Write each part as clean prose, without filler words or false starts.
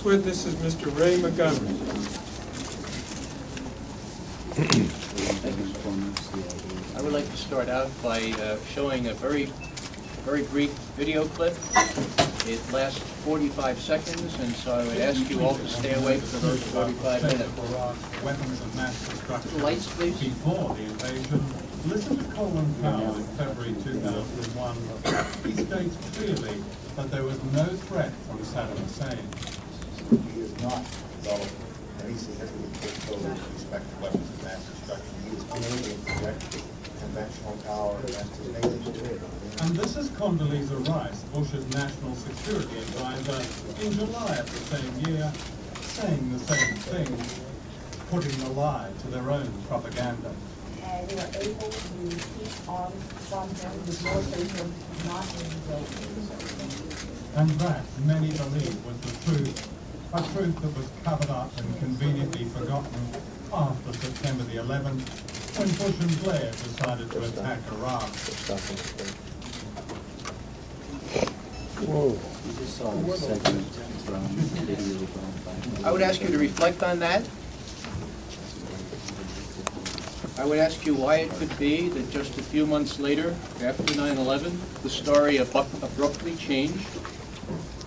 Next witness is Mr. Ray McGovern. I would like to start out by showing a very brief video clip. It lasts 45 seconds, and so I would ask you all to stay awake for those 45 minutes. Weapons of mass destruction. Lights, please. Before the invasion, listen to Colin Powell in February 2001. He states clearly that there was no threat from Saddam Hussein. He has not developed any significant capability with respect to weapons of mass destruction. He is unable to project conventional power against his neighbors. And this is Condoleezza Rice, Bush's national security advisor, in July of the same year, saying the same thing, putting the lie to their own propaganda. And they were able to keep arms from him with motivation not in the And that, many believe, was the truth, a truth that was covered up and conveniently forgotten after September the 11th, when Bush and Blair decided to attack Iraq. I would ask you to reflect on that. I would ask you why it could be that just a few months later, after 9/11, the story abruptly changed.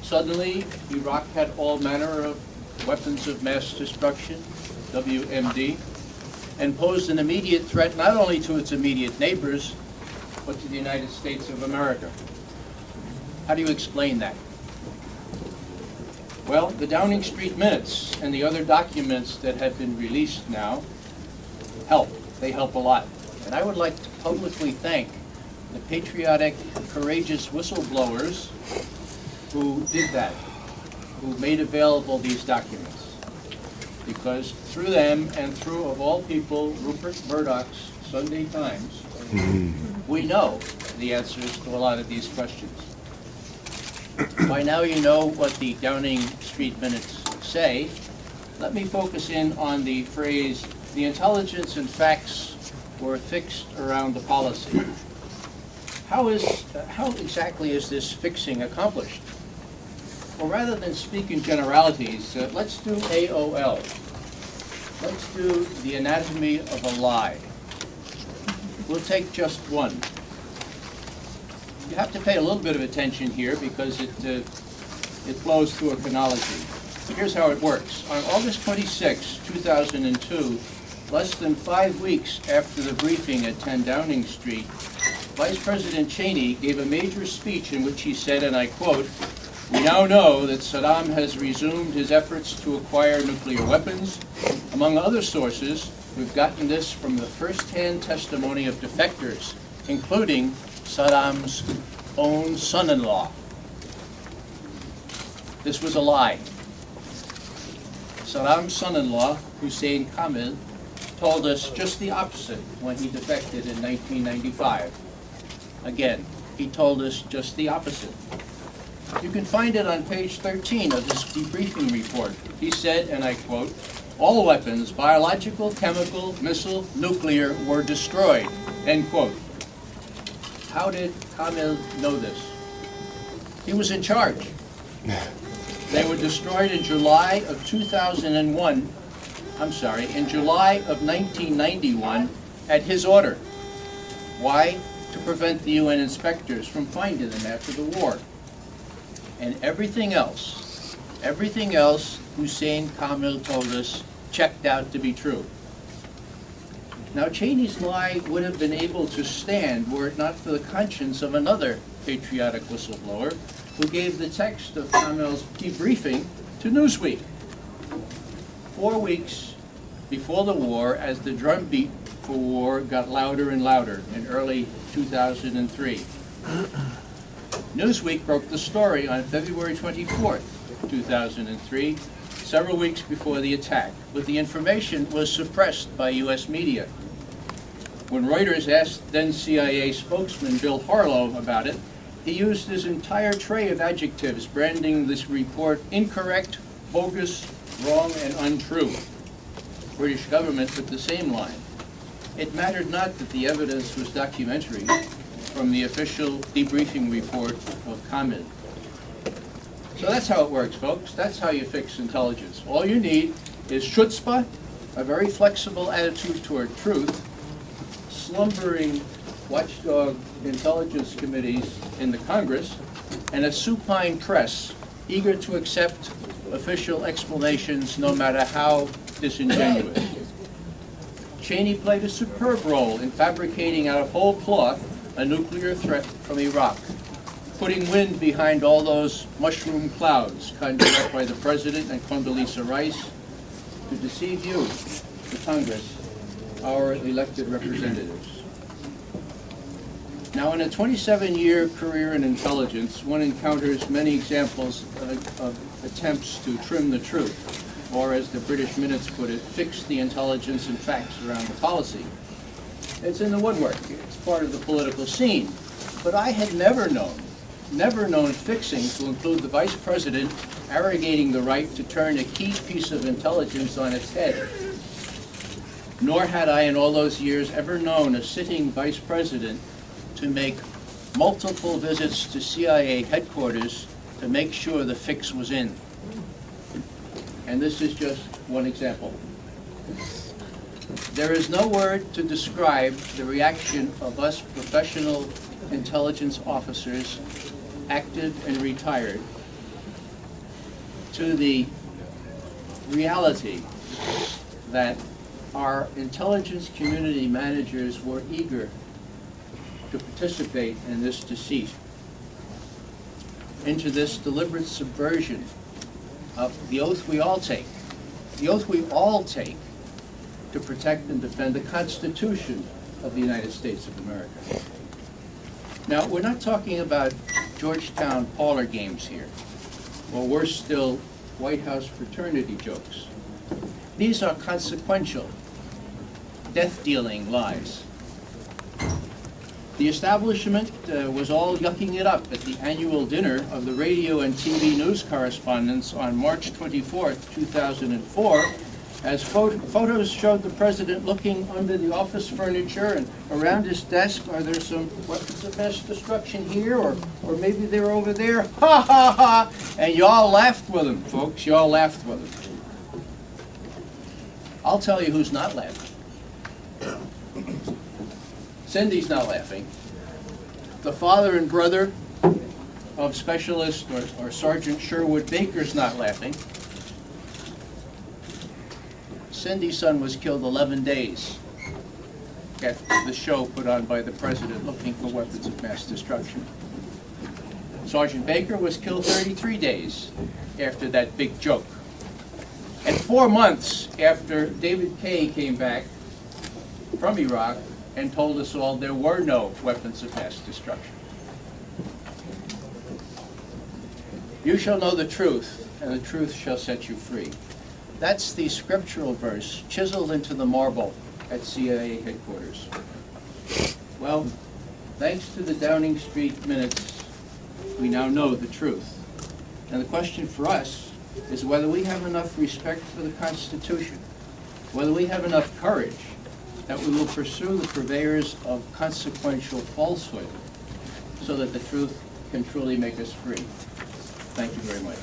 Suddenly, Iraq had all manner of weapons of mass destruction, WMD, and posed an immediate threat not only to its immediate neighbors, but to the United States of America. How do you explain that? Well, the Downing Street minutes and the other documents that have been released now help. They help a lot. And I would like to publicly thank the patriotic, courageous whistleblowers who did that, who made available these documents. Because through them and through, of all people, Rupert Murdoch's Sunday Times, we know the answers to a lot of these questions. By now you know what the Downing Street minutes say. Let me focus in on the phrase, the intelligence and facts were fixed around the policy. How exactly is this fixing accomplished? Well, rather than speak in generalities, let's do AOL. Let's do the anatomy of a lie. We'll take just one. You have to pay a little bit of attention here because it flows through a chronology. Here's how it works. On August 26, 2002, less than 5 weeks after the briefing at 10 Downing Street, Vice President Cheney gave a major speech in which he said, and I quote, "We now know that Saddam has resumed his efforts to acquire nuclear weapons. Among other sources, we've gotten this from the first-hand testimony of defectors, including Saddam's own son-in-law." This was a lie. Saddam's son-in-law, Hussein Kamil, told us just the opposite when he defected in 1995. Again, he told us just the opposite. You can find it on page 13 of this debriefing report. He said, and I quote, "All weapons, biological, chemical, missile, nuclear, were destroyed," end quote. How did Kamil know this? He was in charge. They were destroyed in July of 2001, in July of 1991 at his order. Why? To prevent the UN inspectors from finding them after the war. And everything else, Hussein Kamil told us, checked out to be true. Now, Cheney's lie would have been able to stand were it not for the conscience of another patriotic whistleblower who gave the text of Kamil's debriefing to Newsweek. 4 weeks before the war, as the drumbeat for war got louder and louder in early 2003. Newsweek broke the story on February 24th, 2003, several weeks before the attack, but the information was suppressed by U.S. media. When Reuters asked then CIA spokesman Bill Harlow about it, he used his entire tray of adjectives, branding this report incorrect, bogus, wrong, and untrue. British government took the same line. It mattered not that the evidence was documentary from the official debriefing report of Kamil. So that's how it works, folks. That's how you fix intelligence. All you need is chutzpah, a very flexible attitude toward truth, slumbering watchdog intelligence committees in the Congress, and a supine press eager to accept official explanations no matter how disingenuous. Cheney played a superb role in fabricating out of whole cloth a nuclear threat from Iraq, putting wind behind all those mushroom clouds conjured up by the President and Condoleezza Rice to deceive you, the Congress, our elected representatives. Now, in a 27-year career in intelligence, one encounters many examples of attempts to trim the truth, or as the British minutes put it, fix the intelligence and facts around the policy. It's in the woodwork. It's part of the political scene. But I had never known fixing to include the Vice President arrogating the right to turn a key piece of intelligence on its head. Nor had I in all those years ever known a sitting Vice President to make multiple visits to CIA headquarters to make sure the fix was in. And this is just one example. There is no word to describe the reaction of us professional intelligence officers, active and retired, to the reality that our intelligence community managers were eager to participate in this deceit, into this deliberate subversion of the oath we all take, to protect and defend the Constitution of the United States of America. Now, we're not talking about Georgetown parlor games here, or worse still, White House fraternity jokes. These are consequential, death-dealing lies. The establishment was all yucking it up at the annual dinner of the radio and TV news correspondents on March 24th, 2004, as photos showed the president looking under the office furniture and around his desk. Are there some weapons of mass destruction here, or maybe they're over there? Ha ha ha! And you all laughed with him, folks. You all laughed with him. I'll tell you who's not laughing. Cindy's not laughing. The father and brother of Specialist or Sergeant Sherwood Baker's not laughing. Cindy's son was killed 11 days after the show put on by the president looking for weapons of mass destruction. Sergeant Baker was killed 33 days after that big joke. And 4 months after David Kay came back from Iraq and told us all there were no weapons of mass destruction. You shall know the truth, and the truth shall set you free. That's the scriptural verse chiseled into the marble at CIA headquarters. Well, thanks to the Downing Street minutes, we now know the truth. And the question for us is whether we have enough respect for the Constitution, whether we have enough courage that we will pursue the purveyors of consequential falsehood so that the truth can truly make us free. Thank you very much.